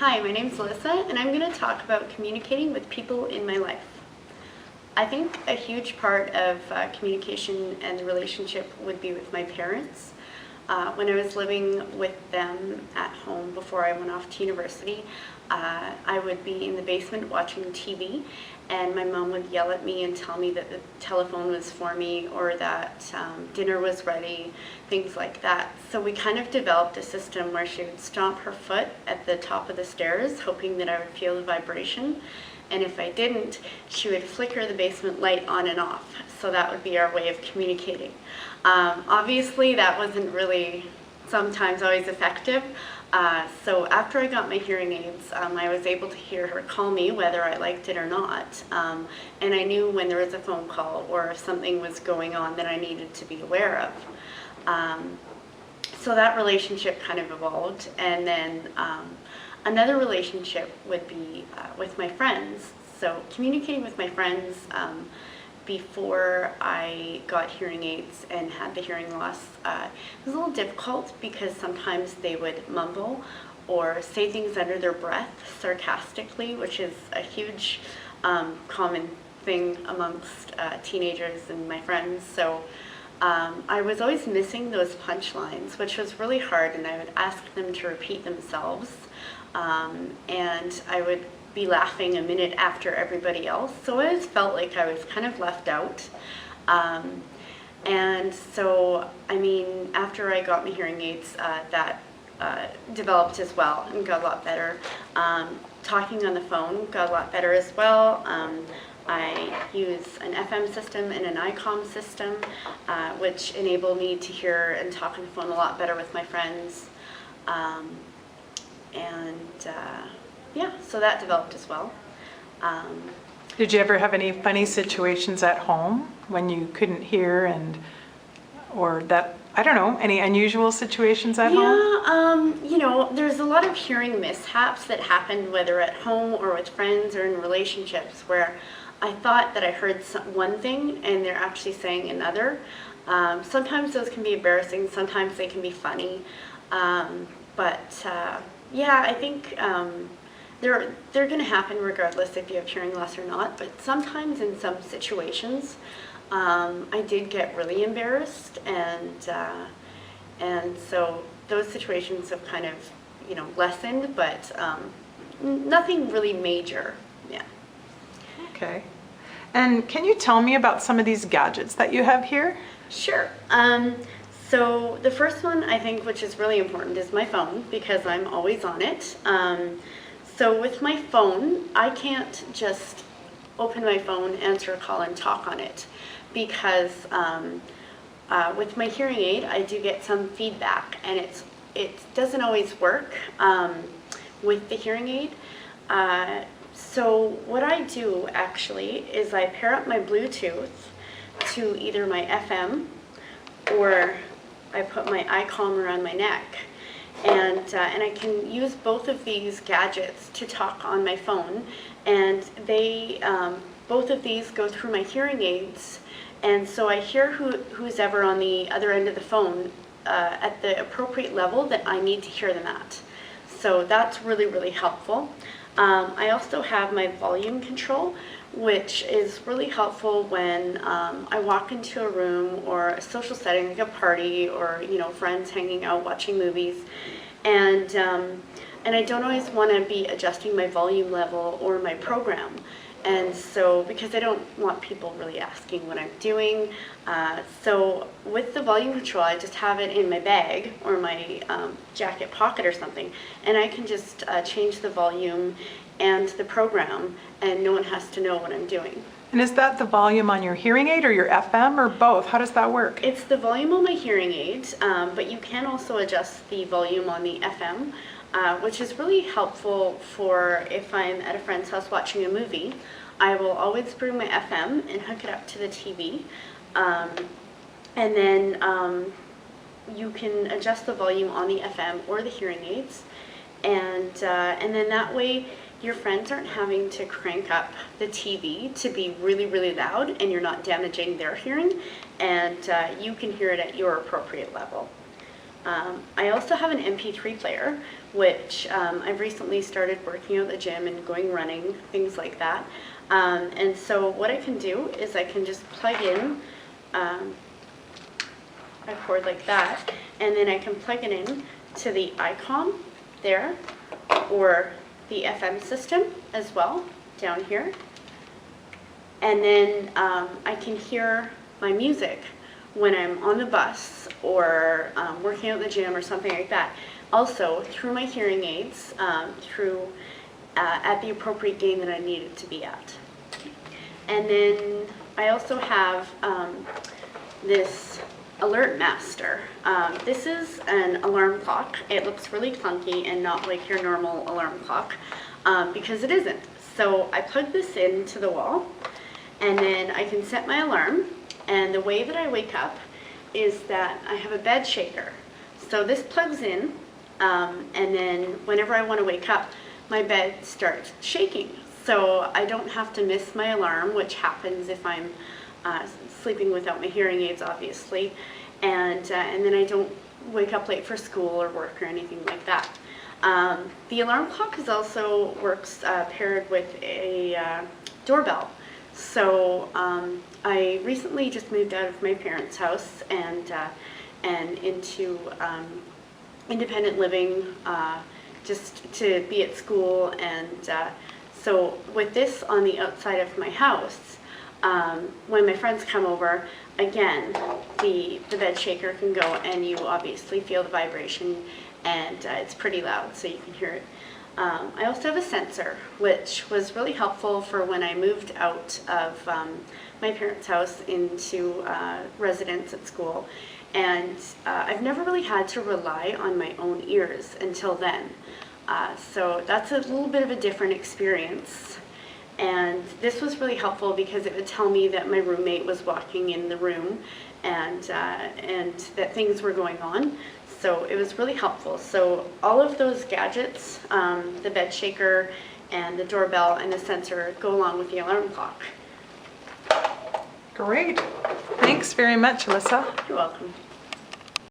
Hi, my name's Alyssa, and I'm going to talk about communicating with people in my life. I think a huge part of communication and the relationship would be with my parents. When I was living with them at home before I went off to university, I would be in the basement watching TV, and my mom would yell at me and tell me that the telephone was for me or that dinner was ready, things like that. So we kind of developed a system where she would stomp her foot at the top of the stairs, hoping that I would feel the vibration. And if I didn't, she would flicker the basement light on and off. So that would be our way of communicating. Obviously, that wasn't really sometimes always effective. So after I got my hearing aids, I was able to hear her call me whether I liked it or not. And I knew when there was a phone call or if something was going on that I needed to be aware of. So that relationship kind of evolved. And then another relationship would be with my friends. So communicating with my friends before I got hearing aids and had the hearing loss was a little difficult because sometimes they would mumble or say things under their breath sarcastically, which is a huge common thing amongst teenagers and my friends. So I was always missing those punchlines, which was really hard, and I would ask them to repeat themselves. And I would be laughing a minute after everybody else. So I always felt like I was kind of left out. And so, I mean, after I got my hearing aids, that developed as well and got a lot better. Talking on the phone got a lot better as well. I use an FM system and an ICOM system, which enabled me to hear and talk on the phone a lot better with my friends. Yeah, so that developed as well. Did you ever have any funny situations at home when you couldn't hear or that, I don't know, any unusual situations at home? Yeah, you know, there's a lot of hearing mishaps that happened whether at home or with friends or in relationships where I thought that I heard one thing and they're actually saying another. Sometimes those can be embarrassing, sometimes they can be funny. Yeah, I think they're going to happen regardless if you have hearing loss or not, but sometimes in some situations I did get really embarrassed, and so those situations have kind of, you know, lessened, but nothing really major. Yeah. Okay. And can you tell me about some of these gadgets that you have here? Sure. So the first one, I think, which is really important, is my phone, because I'm always on it. So with my phone, I can't just open my phone, answer a call, and talk on it, because with my hearing aid, I do get some feedback, and it doesn't always work with the hearing aid. So what I do, actually, is I pair up my Bluetooth to either my FM or I put my ICOM around my neck, and I can use both of these gadgets to talk on my phone, and they both of these go through my hearing aids, and so I hear who's ever on the other end of the phone at the appropriate level that I need to hear them at. So that's really, really helpful. I also have my volume control, which is really helpful when I walk into a room or a social setting, like a party, or, you know, friends hanging out watching movies, and I don't always want to be adjusting my volume level or my program, and so because I don't want people really asking what I'm doing, so with the volume control, I just have it in my bag or my jacket pocket or something, and I can just change the volume and the program, and no one has to know what I'm doing. And is that the volume on your hearing aid or your FM or both? How does that work? It's the volume on my hearing aid, but you can also adjust the volume on the FM, which is really helpful for if I'm at a friend's house watching a movie. I will always bring my FM and hook it up to the TV, and then you can adjust the volume on the FM or the hearing aids, and then that way your friends aren't having to crank up the TV to be really, really loud, and you're not damaging their hearing, and you can hear it at your appropriate level. I also have an MP3 player, which I've recently started working out at the gym and going running, things like that. And so what I can do is I can just plug in a cord like that, and then I can plug it in to the ICOM there, or the FM system as well, down here. And then I can hear my music when I'm on the bus or working out in the gym or something like that. Also, through my hearing aids, at the appropriate gain that I need it to be at. And then I also have this Alert Master. This is an alarm clock. It looks really clunky and not like your normal alarm clock because it isn't. So I plug this into the wall, and then I can set my alarm. And the way that I wake up is that I have a bed shaker. So this plugs in, and then whenever I want to wake up, my bed starts shaking. So I don't have to miss my alarm, which happens if I'm sleeping without my hearing aids, obviously. And then I don't wake up late for school or work or anything like that. The alarm clock is also works paired with a doorbell. So I recently just moved out of my parents' house and into independent living, just to be at school. And so with this on the outside of my house, when my friends come over, again, the bed shaker can go, and you obviously feel the vibration, and it's pretty loud, so you can hear it. I also have a sensor, which was really helpful for when I moved out of my parents' house into residence at school. And I've never really had to rely on my own ears until then. So that's a little bit of a different experience. And this was really helpful because it would tell me that my roommate was walking in the room and that things were going on. So it was really helpful. So all of those gadgets, the bed shaker and the doorbell and the sensor, go along with the alarm clock. Great. Thanks very much, Alyssa. You're welcome.